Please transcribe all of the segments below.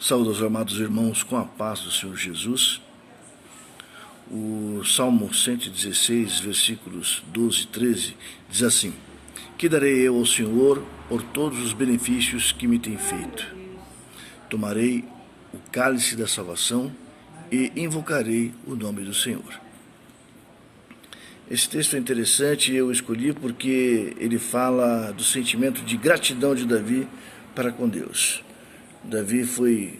Saúde aos amados irmãos com a paz do Senhor Jesus. O Salmo 116, versículos 12 e 13, diz assim: Que darei eu ao Senhor por todos os benefícios que me tem feito? Tomarei o cálice da salvação e invocarei o nome do Senhor. Esse texto é interessante e eu escolhi porque ele fala do sentimento de gratidão de Davi para com Deus. Davi foi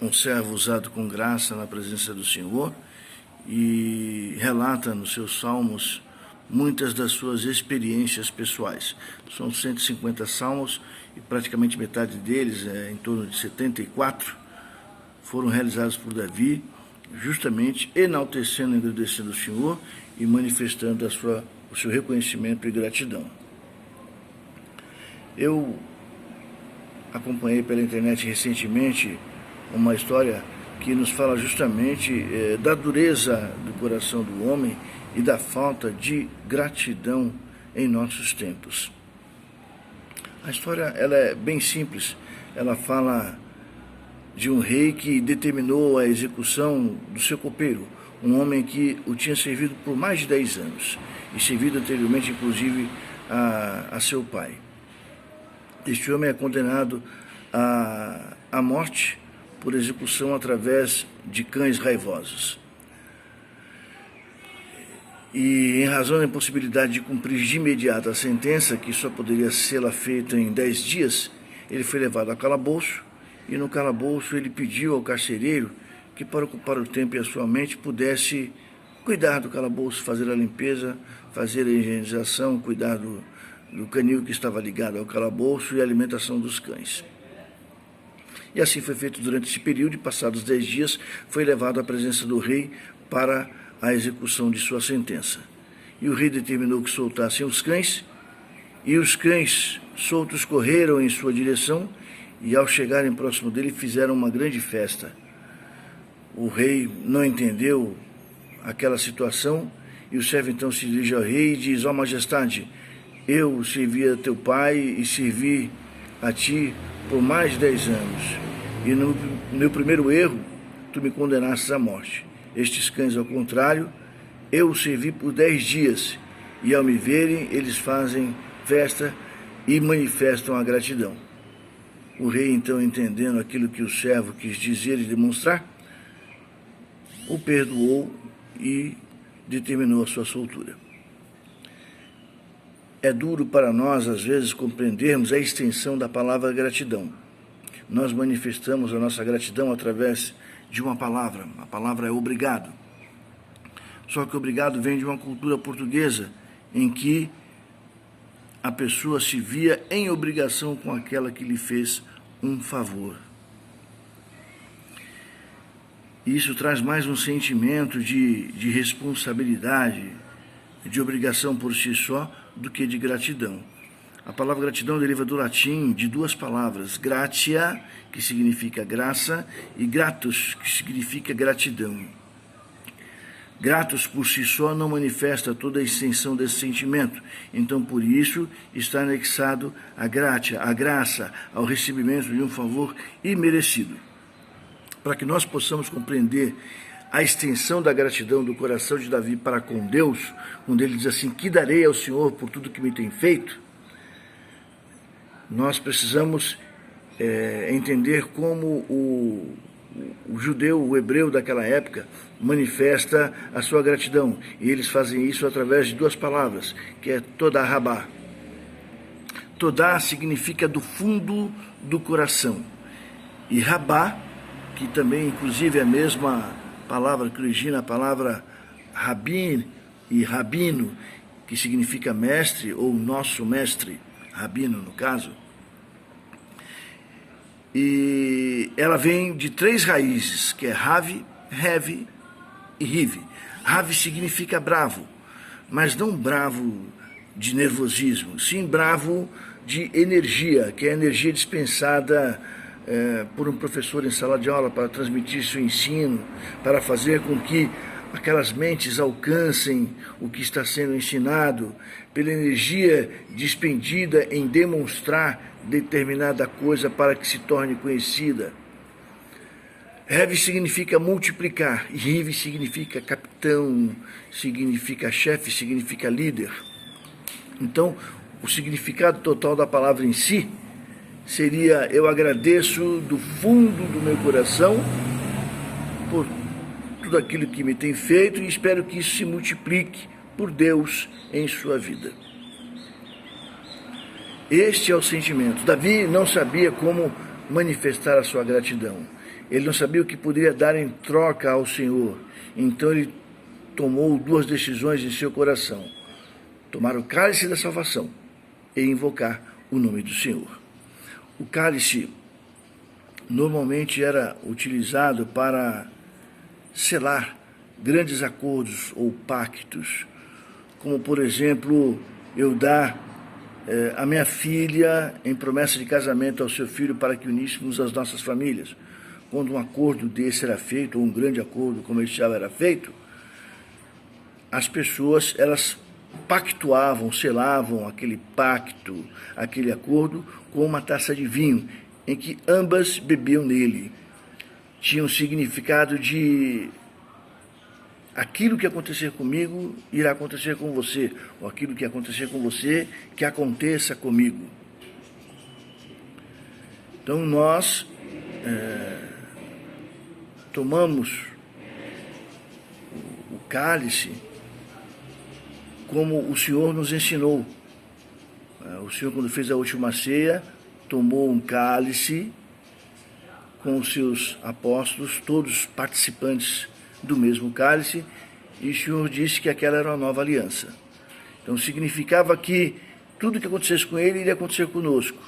um servo usado com graça na presença do Senhor e relata nos seus salmos muitas das suas experiências pessoais. São 150 salmos e praticamente metade deles, em torno de 74, foram realizados por Davi, justamente enaltecendo e agradecendo o Senhor e manifestando o seu reconhecimento e gratidão. Eu acompanhei pela internet recentemente uma história que nos fala justamente da dureza do coração do homem e da falta de gratidão em nossos tempos. A história ela é bem simples, ela fala de um rei que determinou a execução do seu copeiro, um homem que o tinha servido por mais de 10 anos e servido anteriormente inclusive a seu pai. Este homem é condenado à morte por execução através de cães raivosos. E em razão da impossibilidade de cumprir de imediato a sentença, que só poderia ser feita em 10 dias, ele foi levado ao calabouço, e no calabouço ele pediu ao carcereiro que, para ocupar o tempo e a sua mente, pudesse cuidar do calabouço, fazer a limpeza, fazer a higienização, cuidar do canil que estava ligado ao calabouço e a alimentação dos cães. E assim foi feito durante esse período, e passados 10 dias foi levado à presença do rei para a execução de sua sentença. E o rei determinou que soltassem os cães, e os cães soltos correram em sua direção, e ao chegarem próximo dele fizeram uma grande festa. O rei não entendeu aquela situação, e o servo então se dirige ao rei e diz: Ó majestade, eu servi a teu pai e servi a ti por mais de 10 anos, e no meu primeiro erro, tu me condenaste à morte. Estes cães, ao contrário, eu os servi por 10 dias, e ao me verem, eles fazem festa e manifestam a gratidão. O rei, então, entendendo aquilo que o servo quis dizer e demonstrar, o perdoou e determinou a sua soltura. É duro para nós, às vezes, compreendermos a extensão da palavra gratidão. Nós manifestamos a nossa gratidão através de uma palavra. A palavra é obrigado. Só que obrigado vem de uma cultura portuguesa em que a pessoa se via em obrigação com aquela que lhe fez um favor. Isso traz mais um sentimento de responsabilidade, de obrigação por si só, do que de gratidão. A palavra gratidão deriva do latim de duas palavras: gratia, que significa graça, e gratus, que significa gratidão. Gratus por si só não manifesta toda a extensão desse sentimento, então por isso está anexado a gratia, a graça, ao recebimento de um favor imerecido. Para que nós possamos compreender a extensão da gratidão do coração de Davi para com Deus, quando ele diz assim: que darei ao Senhor por tudo que me tem feito, nós precisamos entender como o judeu, o hebreu daquela época, manifesta a sua gratidão. E eles fazem isso através de duas palavras, que é todá rabá. Todá significa do fundo do coração. E rabá, que também inclusive é a mesma palavra que origina a palavra rabin e rabino, que significa mestre ou nosso mestre, rabino no caso. E ela vem de 3 raízes, que é Rav, Hev e Riv. Rav significa bravo, mas não bravo de nervosismo, sim bravo de energia, que é a energia dispensada por um professor em sala de aula para transmitir seu ensino, para fazer com que aquelas mentes alcancem o que está sendo ensinado, pela energia despendida em demonstrar determinada coisa para que se torne conhecida. Rev significa multiplicar, e Riv significa capitão, significa chefe, significa líder. Então, o significado total da palavra em si seria: eu agradeço do fundo do meu coração por tudo aquilo que me tem feito e espero que isso se multiplique por Deus em sua vida. Este é o sentimento. Davi não sabia como manifestar a sua gratidão. Ele não sabia o que poderia dar em troca ao Senhor. Então ele tomou duas decisões em seu coração: tomar o cálice da salvação e invocar o nome do Senhor. O cálice normalmente era utilizado para selar grandes acordos ou pactos, como, por exemplo, eu dar a minha filha em promessa de casamento ao seu filho para que uníssemos as nossas famílias. Quando um acordo desse era feito, ou um grande acordo comercial era feito, as pessoas, elas pactuavam, selavam aquele pacto, aquele acordo, com uma taça de vinho, em que ambas bebiam nele. Tinha um significado de: aquilo que acontecer comigo irá acontecer com você, ou aquilo que acontecer com você, que aconteça comigo. Então nós tomamos o cálice como o Senhor nos ensinou. O Senhor, quando fez a última ceia, tomou um cálice com os seus apóstolos, todos participantes do mesmo cálice, e o Senhor disse que aquela era uma nova aliança. Então significava que tudo que acontecesse com ele iria acontecer conosco.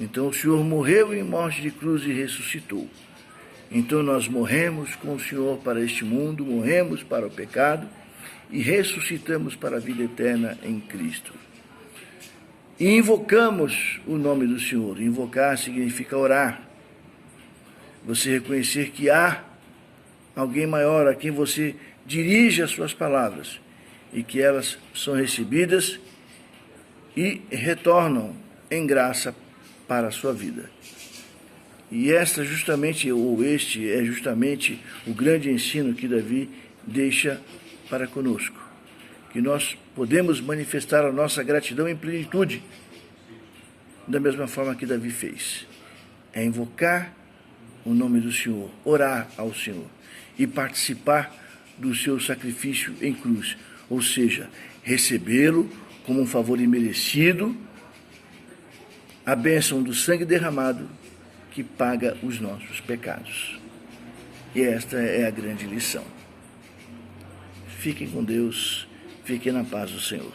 Então o Senhor morreu em morte de cruz e ressuscitou. Então nós morremos com o Senhor para este mundo, morremos para o pecado e ressuscitamos para a vida eterna em Cristo. E invocamos o nome do Senhor. Invocar significa orar. Você reconhecer que há alguém maior a quem você dirige as suas palavras e que elas são recebidas e retornam em graça para a sua vida. E este é justamente o grande ensino que Davi deixa para conosco, que nós podemos manifestar a nossa gratidão em plenitude, da mesma forma que Davi fez. É invocar o nome do Senhor, orar ao Senhor e participar do seu sacrifício em cruz, ou seja, recebê-lo como um favor imerecido, a bênção do sangue derramado que paga os nossos pecados. E esta é a grande lição. Fiquem com Deus, fiquem na paz do Senhor.